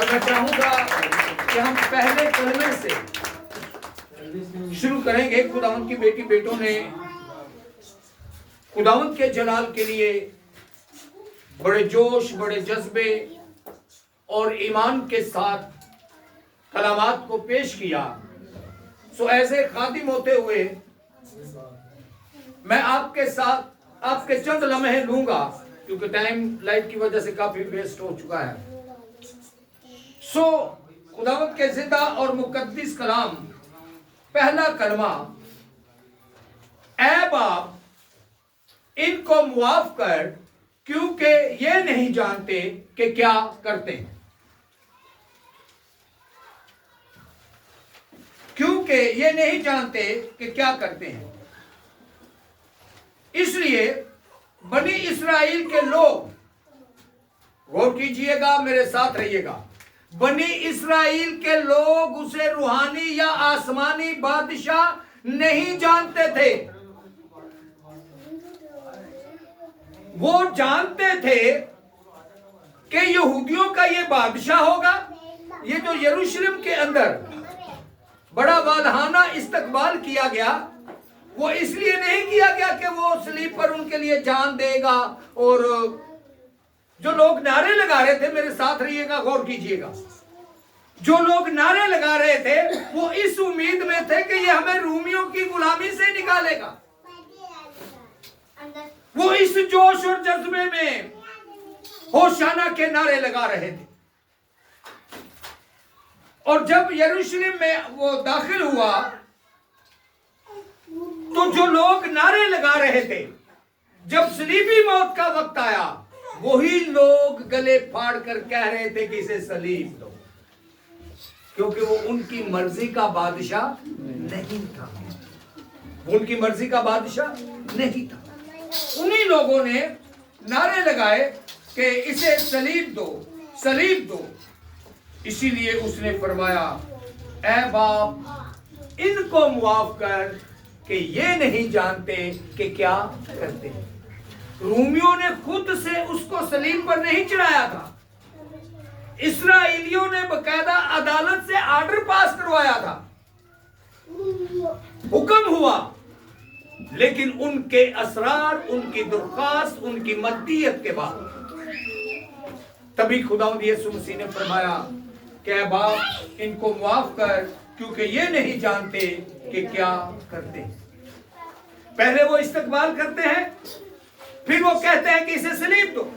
और मैं चाहूंगा कि हम पहले कलमे से शुरू करेंगे। खुदावंद की बेटी बेटों ने खुदावंद के जलाल के लिए बड़े जोश, बड़े जज्बे और ईमान के साथ कलामात को पेश किया। सो ऐसे खादिम होते हुए मैं आपके साथ आपके चंद लम्हे लूंगा, क्योंकि टाइम लाइट की वजह से काफी वेस्ट हो चुका है। सो खुदावंद के जिंदा और मुकद्दिस कलाम, पहला कलमा, ऐ बाप इनको मुआफ कर, क्योंकि ये नहीं जानते कि क्या करते हैं। क्योंकि ये नहीं जानते कि क्या करते हैं, इसलिए बनी इस्राएल के लोग, गौर कीजिएगा, मेरे साथ रहिएगा, बनी इस्राएल के लोग उसे रूहानी या आसमानी बादशाह नहीं जानते थे। वो जानते थे कि यहूदियों का ये बादशाह होगा। ये जो यरूशलेम के अंदर बड़ा वादहाना इस्तकबाल किया गया, वो इसलिए नहीं किया गया कि वो सलीब पर उनके लिए जान देगा। और जो लोग नारे लगा रहे थे, मेरे साथ रहिएगा, गौर कीजिएगा, जो लोग नारे लगा रहे थे वो इस उम्मीद में थे कि ये हमें रोमियों की गुलामी से निकालेगा। वो इस जोश और जज्बे में होशाना के नारे लगा रहे थे। और जब यरूशलेम में वो दाखिल हुआ तो जो लोग नारे लगा रहे थे, जब सलीबी मौत का वक्त आया, वही लोग गले फाड़ कर कह रहे थे कि इसे सलीब दो, क्योंकि वो उनकी मर्जी का बादशाह नहीं था। उनकी मर्जी का बादशाह नहीं था। उन्हीं लोगों ने नारे लगाए कि इसे सलीब दो, सलीब दो। इसीलिए उसने फरमाया, ऐ बाप इनको मुआफ कर कि ये नहीं जानते कि क्या करते हैं। रोमियों ने खुद से उसको सलीब पर नहीं चढ़ाया था, इस्राएलियों ने बकायदा अदालत से आर्डर पास करवाया था, हुक्म हुआ, लेकिन उनके असरार, उनकी दरख्वास्त, उनकी मद्दियत के बाद तभी खुदावंद यीशु मसीह ने फरमाया कि बाप इनको मुआफ कर, क्योंकि ये नहीं जानते कि क्या करते हैं। पहले वो इस्तकबाल करते हैं, फिर वो कहते हैं कि इसे सलीब दो,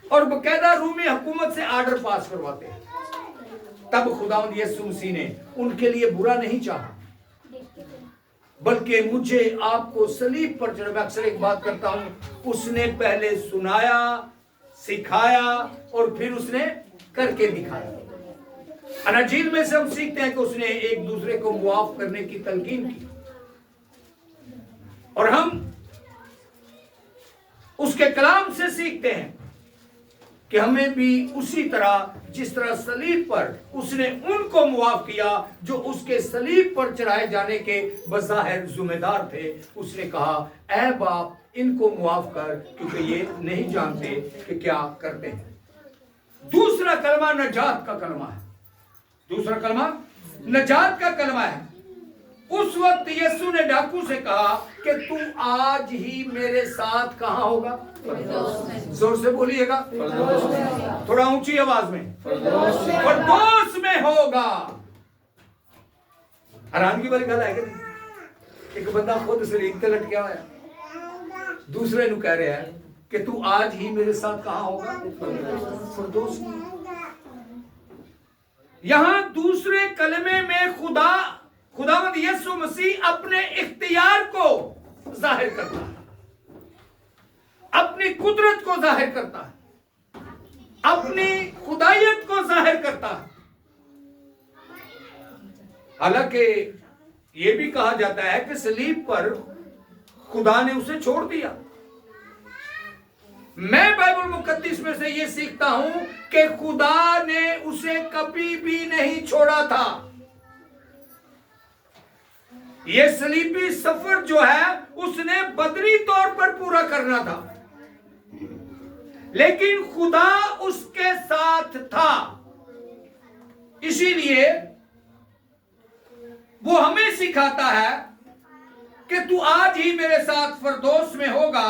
और बकायदा रूमी हुकूमत से आर्डर पास करवाते हैं। तब खुदावंद यीशु मसीह ने उनके लिए बुरा नहीं चाहा, बल्कि मुझे आपको सलीब पर चढ़ा। मैं अक्सर एक बात करता हूं, उसने पहले सुनाया, सिखाया और फिर उसने करके दिखाया। अनाजील में से हम सीखते हैं कि उसने एक दूसरे को मुआफ करने की तलकीन की, और हम उसके कलाम से सीखते हैं कि हमें भी उसी तरह, जिस तरह सलीब पर उसने उनको मुआफ किया जो उसके सलीब पर चढ़ाए जाने के बज़ाहिर जिम्मेदार थे, उसने कहा, ऐ बाप इनको मुआफ कर, क्योंकि ये नहीं जानते कि क्या करते हैं। दूसरा कलमा नजात का कलमा है। दूसरा कलमा नजात का कलमा है। उस वक्त यीशु ने डाकू से कहा कि तू आज ही मेरे साथ कहां होगा? जोर से बोलिएगा, थोड़ा ऊंची आवाज में, फिरदौस में होगा। हैरानगी वाली गल है कि एक बंदा खुद सलीब ते लटका हुआ है, दूसरे नु कह रहा है कि तू आज ही मेरे साथ कहां होगा? फिरदौस में। यहां दूसरे कलमे में खुदावंद यीशु मसीह अपने इख्तियार को जाहिर करता है, अपनी कुदरत को जाहिर करता है, अपनी खुदायत को जाहिर करता है। हालांकि यह भी कहा जाता है कि सलीब पर खुदा ने उसे छोड़ दिया। मैं बाइबल मुकद्दस में से यह सीखता हूं कि खुदा ने उसे कभी भी नहीं छोड़ा था। यह सलीबी सफर जो है उसने बदरी तौर पर पूरा करना था, लेकिन खुदा उसके साथ था। इसीलिए वो हमें सिखाता है कि तू आज ही मेरे साथ फरदौस में होगा।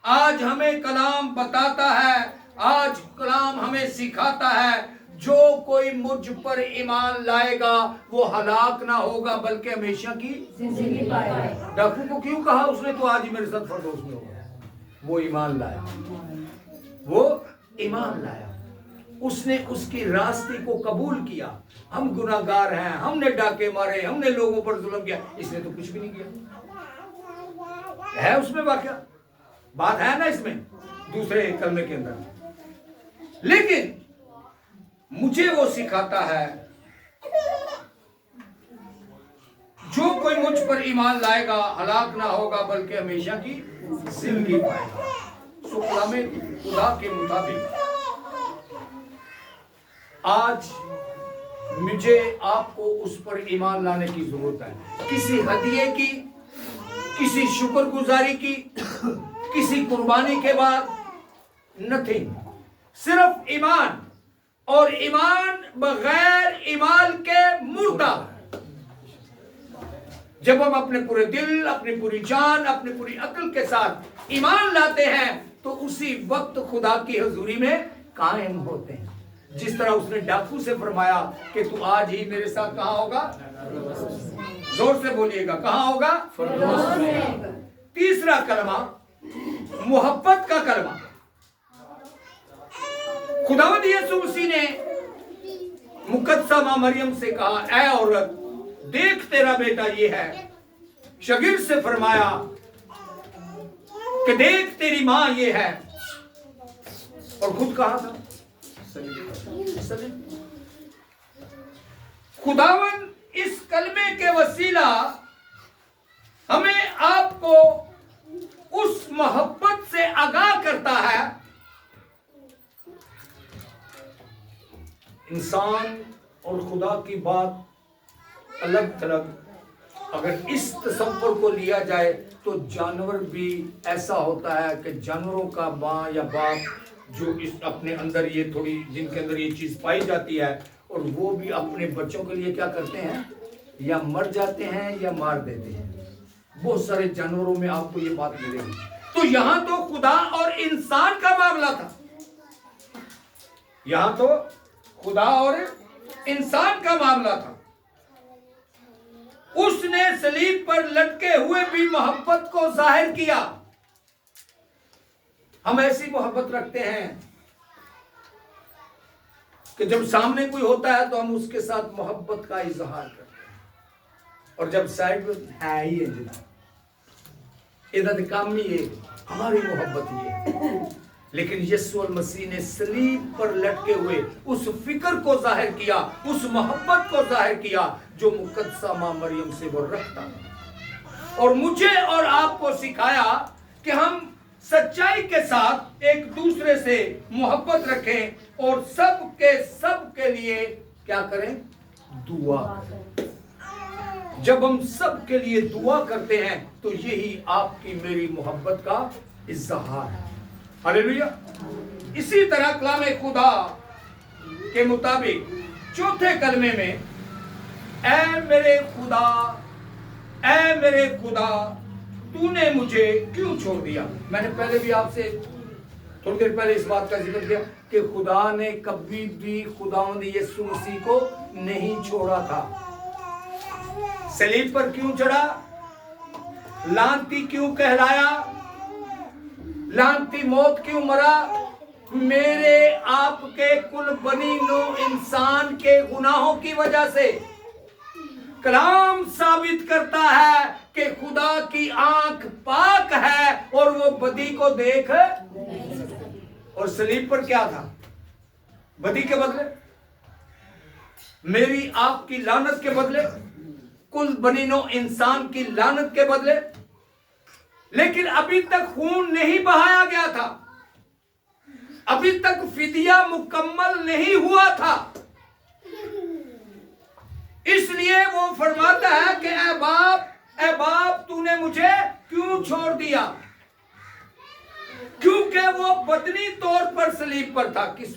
आज हमें कलाम बताता है, आज कलाम हमें सिखाता है, जो कोई मुझ पर ईमान लाएगा वो हलाक ना होगा बल्कि हमेशा की जिंदगी पाएगा। डाकू को क्यों कहा उसने तो आज ही मेरे साथ फरदौस में होगा? वो ईमान लाया, वो ईमान लाया, उसने उसकी रास्ते को कबूल किया। हम गुनाहगार हैं, हमने डाके मारे, हमने लोगों पर जुल्म किया, इसने तो कुछ भी नहीं किया है। उसमें वाकया बात है ना इसमें दूसरे कलमे के अंदर। लेकिन मुझे वो सिखाता है, जो कोई मुझ पर ईमान लाएगा हलाक ना होगा बल्कि हमेशा की जिंदगी पाएगा। सो कलामे खुदा के मुताबिक आज मुझे आपको उस पर ईमान लाने की जरूरत है। किसी हदिये की, किसी शुक्रगुजारी की, किसी कुर्बानी के बाद नथिंग, सिर्फ ईमान। और ईमान बगैर ईमान के मुर्दा। जब हम अपने पूरे दिल, अपनी पूरी जान, अपनी पूरी अक्ल के साथ ईमान लाते हैं तो उसी वक्त खुदा की हुजूरी में कायम होते हैं। जिस तरह उसने डाकू से फरमाया कि तू आज ही मेरे साथ कहां होगा? जोर से बोलिएगा, कहां होगा? फरदौस में। तीसरा कलमा मोहब्बत का कलमा। खुदावंद यीशु मसीह ने मुकद्दसा मां मरियम से कहा, ऐ औरत देख तेरा बेटा ये है। शगीर से फरमाया कि देख तेरी मां ये है। और खुद कहा था खुदावन इस कलमे के वसीला हमें आपको उस मोहब्बत से आगाह करता है। इंसान और खुदा की बात अलग थलग। अगर इस तसव्वुर को लिया जाए तो जानवर भी ऐसा होता है कि जानवरों का माँ या बाप जो इस अपने अंदर ये थोड़ी, जिनके अंदर ये चीज पाई जाती है, और वो भी अपने बच्चों के लिए क्या करते हैं? या मर जाते हैं या मार देते हैं। बहुत सारे जानवरों में आपको ये बात मिलेगी। तो यहां तो खुदा और इंसान का मामला था, यहां तो खुदा और इंसान का मामला था। उसने सलीब पर लटके हुए भी मोहब्बत को जाहिर किया। हम ऐसी मोहब्बत रखते हैं कि जब सामने कोई होता है तो हम उसके साथ मोहब्बत का इजहार करते हैं, और जब साइड में है ही है इधर काम ही है, हमारी मोहब्बत ही है। लेकिन यीशु मसीह ने सलीब पर लटके हुए उस फिक्र को जाहिर किया, उस मोहब्बत को जाहिर किया जो मुकद्दसा मां मरियम से वो रखता, और मुझे और आपको सिखाया कि हम सच्चाई के साथ एक दूसरे से मोहब्बत रखें और सब के लिए क्या करें? दुआ करें। जब हम सब के लिए दुआ करते हैं तो यही आपकी मेरी मोहब्बत का इज़हार है। हालेलुया। इसी तरह कलाम खुदा के मुताबिक चौथे कलमे में, ऐ मेरे खुदा, ऐ मेरे खुदा तूने मुझे क्यों छोड़ दिया। मैंने पहले भी आपसे थोड़ी देर पहले इस बात का जिक्र किया कि खुदा ने कभी भी खुदावंद यीशु मसीह को नहीं छोड़ा था। सलीब पर क्यों चढ़ा? लानती क्यों कहलाया? लानती मौत क्यों मरा? मेरे आपके कुल बनी नो इंसान के गुनाहों की वजह से। कलाम साबित करता है कि खुदा की आंख पाक है और वो बदी को देख। और सलीब पर क्या था? बदी के बदले, मेरी आपकी लानत के बदले, कुल बनीनो इंसान की लानत के बदले। लेकिन अभी तक खून नहीं बहाया गया था, अभी तक फिदिया मुकम्मल नहीं हुआ था। इसलिए वो फरमाता है कि ऐ बाप तूने मुझे क्यों छोड़ दिया। क्योंकि वो बदनी तौर पर सलीब पर था। किस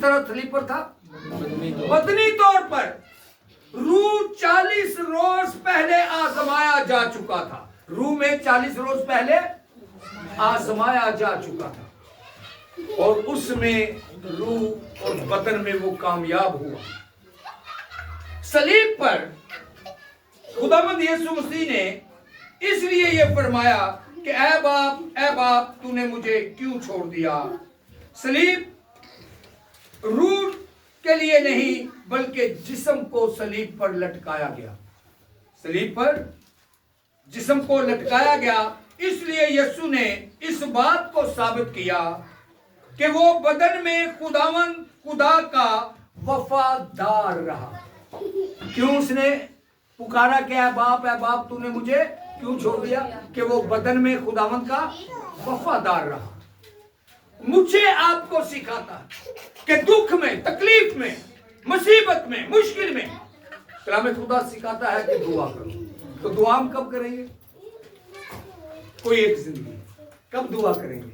तरह सलीब पर था? बदनी तौर पर। रूह 40 रोज पहले आजमाया जा चुका था। रूह में 40 रोज पहले आजमाया जा चुका था और उसमें रूह और बदन में वो कामयाब हुआ। सलीब पर खुदावंद यीशु मसीह ने इसलिए ये फरमाया कि ऐ बाप तूने मुझे क्यों छोड़ दिया। सलीब रूह के लिए नहीं बल्कि जिस्म को सलीब पर लटकाया गया। सलीब पर जिस्म को लटकाया गया, इसलिए यीशु ने इस बात को साबित किया कि वो बदन में खुदा का वफादार रहा। क्यों उसने पुकारा कि ऐ बाप तूने मुझे क्यों छोड़ दिया? कि वो बदन में खुदावंद का वफादार रहा। मुझे आपको सिखाता कि दुख में, तकलीफ में, मुसीबत में, मुश्किल में कलाम खुदा सिखाता है कि दुआ करो। तो दुआ हम कब करेंगे? कोई एक जिंदगी। कब दुआ करेंगे?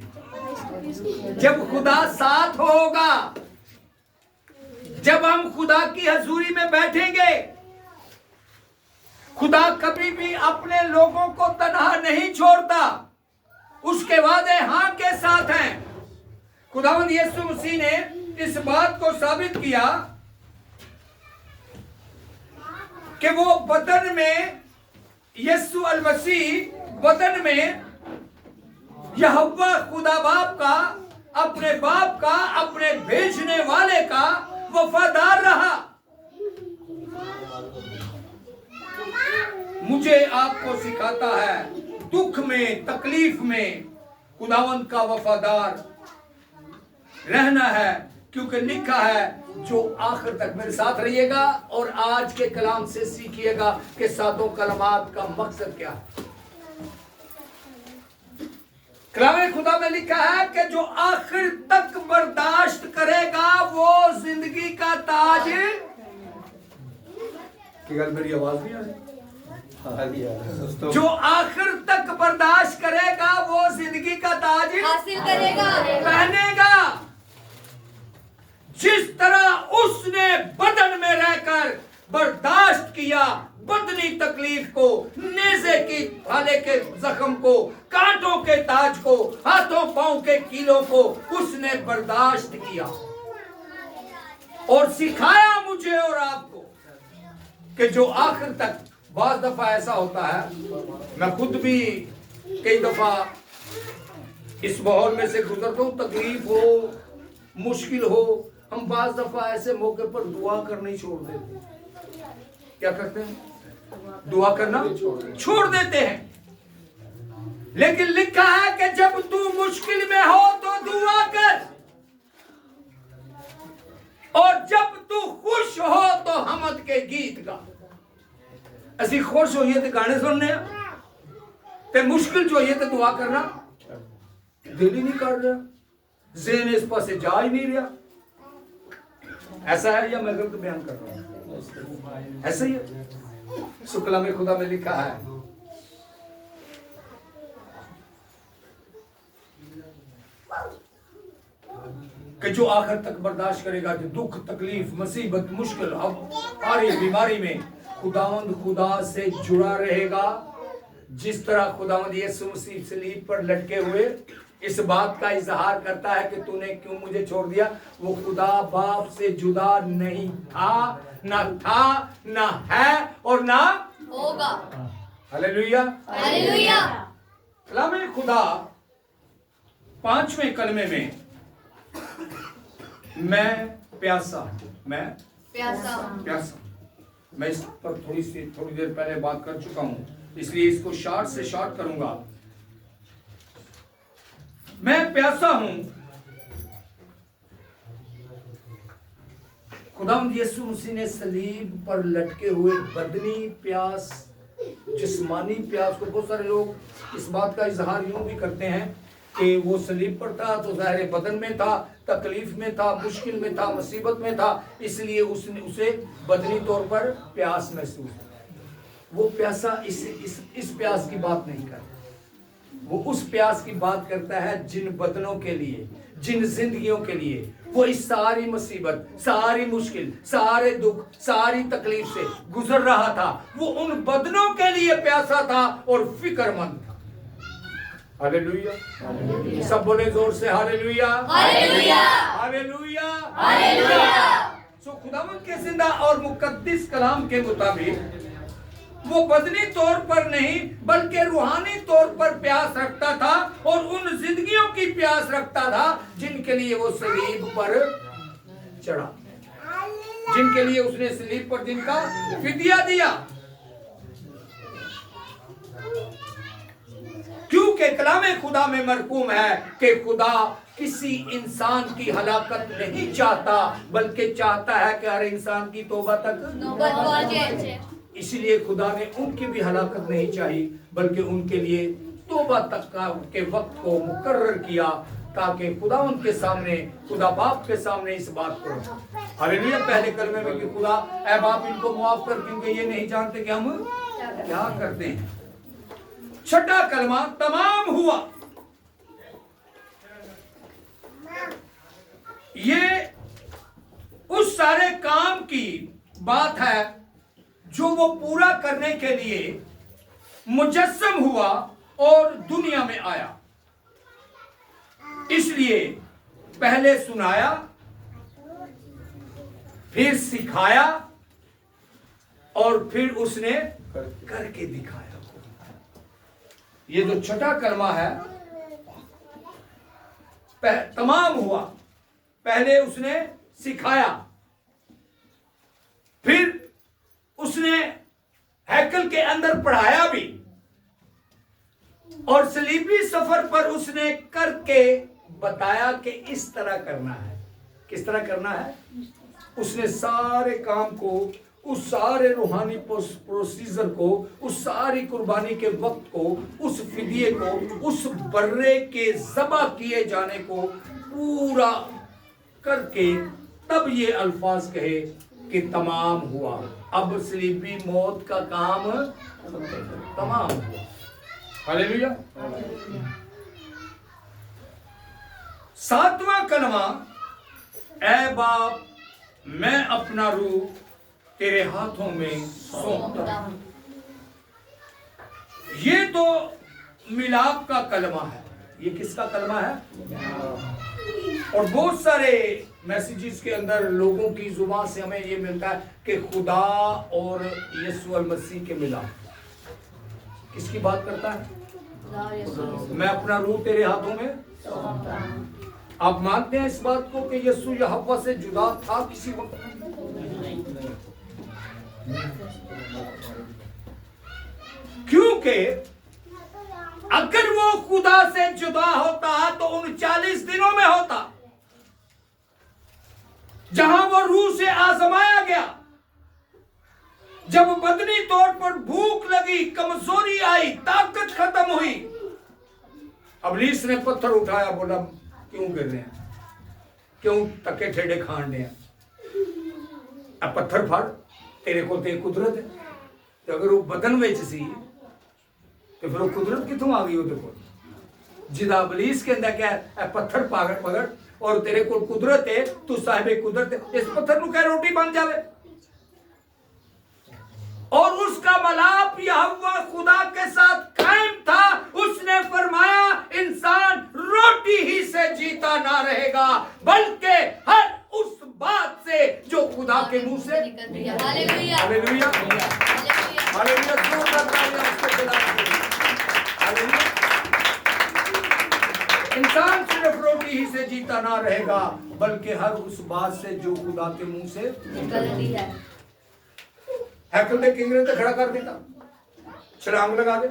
जब खुदा साथ होगा, जब हम खुदा की हजूरी में बैठेंगे। खुदा कभी भी अपने लोगों को तन्हा नहीं छोड़ता, उसके वादे हां के साथ हैं। खुदावंद यीशु मसीह ने इस बात को साबित किया कि वो बदन में, यीशु अल मसीह बदन में यहोवा खुदा बाप का, अपने बाप का, अपने भेजने वाले का वफादार रहा। मुझे आपको सिखाता है दुख में, तकलीफ में खुदावंद का वफादार रहना है, क्योंकि लिखा है जो आखिर तक मेरे साथ रहिएगा और आज के कलाम से सीखिएगा कि सातों कलमात का मकसद क्या है। कलाम खुदा में लिखा है कि जो आखिर तक बर्दाश्त करेगा वो जिंदगी का ताज। मेरी आवाज नहीं आ रही? जो आखिर तक बर्दाश्त करेगा वो जिंदगी का ताज हासिल करेगा, पहनेगा। जिस तरह उसने बदन में रहकर बर्दाश्त किया बदनी तकलीफ को, नेज़े की भाले के जख्म को, कांटों के ताज को, हाथों पांव के कीलों को उसने बर्दाश्त किया और सिखाया मुझे और आपको कि जो आखिर तक, बहुत दफा ऐसा होता है, मैं खुद भी कई दफा इस माहौल में से गुजरता हूं, तकलीफ हो, मुश्किल हो, हम बाज दफा ऐसे मौके पर दुआ करना छोड़ देते हैं। क्या करते हैं? दुआ करना छोड़ देते हैं। लेकिन लिखा है कि जब तू मुश्किल में हो तो दुआ कर, और जब तू खुश हो तो हमद के गीत गा। असि खुश होइए तो गाने सुनने, ते मुश्किल जो होइए तो दुआ करना दिल ही नहीं कर रहा, ज़हन इस पास से जा ही नहीं रहा। ऐसा है या मैं गलत बयान कर रहा हूं? ऐसा ही है। शुक्ला में खुदा में लिखा है कि जो आखिर तक बर्दाश्त करेगा, जो दुख, तकलीफ, मुसीबत, मुश्किल, अब सारी बीमारी में खुदावंद खुदा से जुड़ा रहेगा। जिस तरह खुदावंद यीशु मसीह सलीब पर लटके हुए इस बात का इजहार करता है कि तूने क्यों मुझे छोड़ दिया, वो खुदा बाप से जुदा नहीं था, ना है और ना होगा। Hallelujah, hallelujah. कलामे खुदा 5वें कलमे में मैं प्यासा, मैं प्यासा। मैं इस पर थोड़ी देर पहले बात कर चुका हूं, इसलिए इसको शॉर्ट से शॉर्ट करूंगा। मैं प्यासा हूं। खुदावंद यीशु मसीह ने सलीब पर लटके हुए बदनी प्यास, जिस्मानी प्यास को, बहुत सारे लोग इस बात का इजहार यूं भी करते हैं कि वो सलीब पर था तो जाहिर बदन में था, तकलीफ में था, मुश्किल में था, मुसीबत में था, इसलिए उसे बदनी तौर पर प्यास महसूस। वो प्यासा इस प्यास की बात नहीं कर। वो उस प्यास की बात करता है जिन बदनों के लिए, जिन जिंदगियों के लिए वो इस सारी मुसीबत, सारी मुश्किल, सारे दुख, सारी तकलीफ से गुजर रहा था। वो उन बदनों के लिए प्यासा था और फिक्रमंद था। हालेलुया। सब बोले जोर से हालेलुया, हालेलुया, हालेलुया, हालेलुया। सो खुदावंद के जिंदा और मुकद्दिस कलाम के मुताबिक वो बदनी तौर पर नहीं बल्कि रूहानी तौर पर प्यास रखता था और उन जिंदगियों की प्यास रखता था जिनके लिए वो सलीब पर चढ़ा, जिनके लिए उसने सलीब पर जिनका फिदिया दिया। क्योंकि कलामे खुदा में मरकूम है कि खुदा किसी इंसान की हलाकत नहीं चाहता बल्कि चाहता है कि हर इंसान की तौबा तक नौबत पहुंचे। इसलिए खुदा ने उनकी भी हलाकत नहीं चाही बल्कि उनके लिए तौबा तक के वक्त को मुकर्रर किया ताकि खुदा उनके सामने, खुदा बाप के सामने इस बात को रखा। हालेलुया। पहले कलमे में कि खुदा ऐ बाप इनको माफ कर, क्योंकि ये नहीं जानते कि हम क्या करते हैं। छठा कलमा तमाम हुआ। ये उस सारे काम की बात है जो वो पूरा करने के लिए मुजस्सम हुआ और दुनिया में आया। इसलिए पहले सुनाया, फिर सिखाया और फिर उसने करके दिखाया। ये जो छठा कलमा है, तमाम हुआ, पहले उसने सिखाया, फिर उसने हैकल के अंदर पढ़ाया भी और सलीबी सफर पर उसने करके बताया कि इस तरह करना है। किस तरह करना है? उसने सारे काम को, उस सारे रूहानी प्रोसीजर को, उस सारी कुर्बानी के वक्त को, उस फिदिये को, उस बर्रे के ज़बा किए जाने को पूरा करके तब ये अल्फाज कहे कि तमाम हुआ। अब सलीबी मौत का काम तमाम हुआ। हालेलुया। सातवां कलमा, ऐ बाप मैं अपना रूह तेरे हाथों में सौंपता हूं। ये तो मिलाप का कलमा है। ये किसका कलमा है? और बहुत सारे मैसेजेस के अंदर लोगों की जुबान से हमें ये मिलता है कि खुदा और यीशु अल मसीह के मिलाप। किसकी बात करता है? मैं अपना रूह तेरे हाथों में। आप मानते हैं इस बात को कि यीशु यहोवा से जुदा था किसी वक्त? क्योंकि अगर वो खुदा से जुदा होता तो उन 40 दिनों में होता जहां वो रूह से आजमाया गया, जब बदनी तौर पर भूख लगी, कमजोरी आई, ताकत खत्म हुई, इब्लीस ने पत्थर उठाया, बोला क्यों गिर रहे हैं, क्यों तके ठेडे खान रहे हैं, अब पत्थर फाड़, तेरे को ते कुदरत है। तो अगर वो बदन विच सी तो फिर वो कुदरत कितों आ गई? वो जिदा इब्लीस के अंदर क्या है, पत्थर पकड़ पकड़ और तेरे को कुदरत है, तू साहिबे कुदरत है, इस पत्थर को क्या रोटी बन जावे। और उसका मलाप यहोवा खुदा के साथ कायम था। उसने फरमाया इंसान रोटी ही से जीता ना रहेगा बल्कि हर उस बात से जो खुदा के मुंह से। Hallelujah, hallelujah, hallelujah. इंसान सिर्फ रोटी ही से जीता ना रहेगा बल्कि हर उस बात से जो खुदा के मुंह से निकलती है। हैकल दे किंगरे ते खड़ा कर देता, छलांग लगा दे,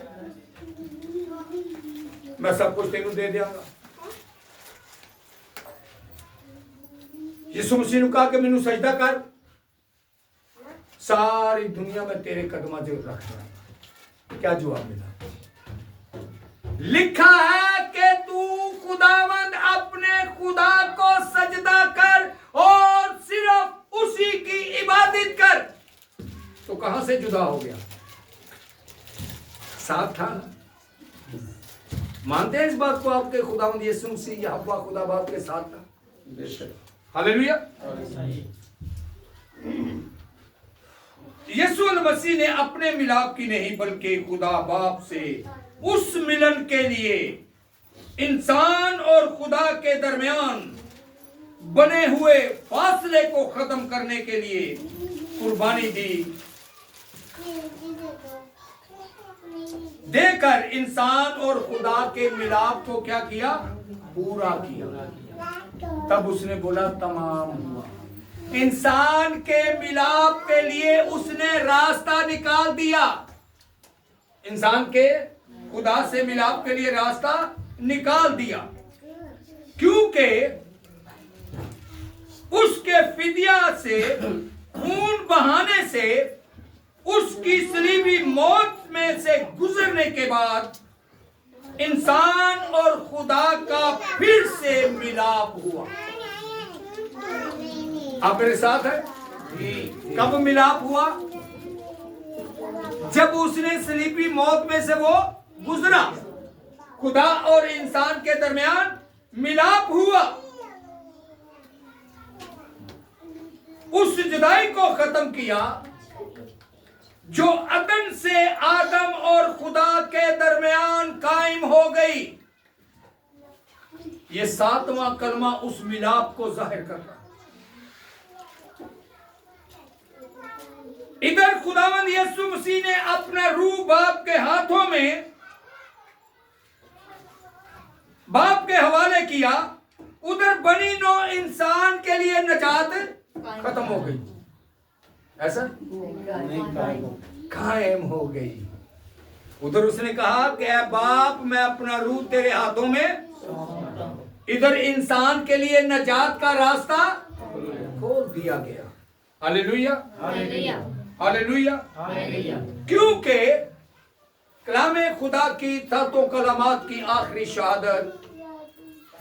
मैं सब कुछ तेनू दे दियांगा। यीशु मसीह ने कहा कि मैनू सजदा कर, सारी दुनिया में तेरे कदमां च रख। क्या जवाब मिला? लिखा है कि तू खुदावंद अपने खुदा को सजदा कर और सिर्फ उसी की इबादत कर। तो कहां से जुदा हो गया? साथ था ना। मानते हैं इस बात को आपके खुदावंद यीशु मसीह यहोवा खुदा बाप के साथ था? हालेलुया। यीशु मसीह ने अपने मिलाप की नहीं बल्कि खुदा बाप से उस मिलन के लिए इंसान और खुदा के दरमियान बने हुए फासले को खत्म करने के लिए कुर्बानी दी, देकर इंसान और खुदा के मिलाप को क्या किया? पूरा किया। तब उसने बोला तमाम हुआ। इंसान के मिलाप के लिए उसने रास्ता निकाल दिया। इंसान के खुदा से मिलाप के लिए रास्ता निकाल दिया, क्योंकि उसके फिदिया से, खून बहाने से, उसकी सलीबी मौत में से गुजरने के बाद इंसान और खुदा का फिर से मिलाप हुआ। आप मेरे साथ है? कब मिलाप हुआ? जब उसने सलीबी मौत में से वो गुजरा, खुदा और इंसान के दरमियान मिलाप हुआ। उस जुदाई को खत्म किया जो अदन से आदम और खुदा के दरमियान कायम हो गई। ये 7वां कलमा उस मिलाप को जाहिर कर रहा। इधर खुदावंद यीशु मसीह ने अपना रूह बाप के हाथों में, बाप के हवाले किया। उधर बनी नौ इंसान के लिए नजात खत्म हो गई, ऐसा कायम हो गई। उधर उसने कहा कि ऐ बाप, मैं अपना रूह तेरे हाथों में। इधर इंसान के लिए नजात का रास्ता खोल दिया गया। Hallelujah, hallelujah, hallelujah. क्योंकि कलामे खुदा की सातों कलामात की आखिरी शहादत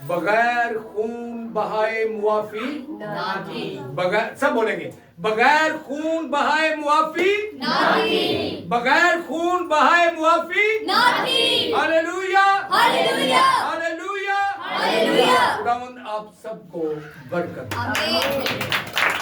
बगैर खून बहाए मुआफी नहीं, बगैर, सब बोलेंगे, बगैर खून बहाए मुआफी नहीं, बगैर खून बहाए मुआफी नहीं। Hallelujah, hallelujah, hallelujah, hallelujah. खुदावंद आप सबको बरकत। आमीन।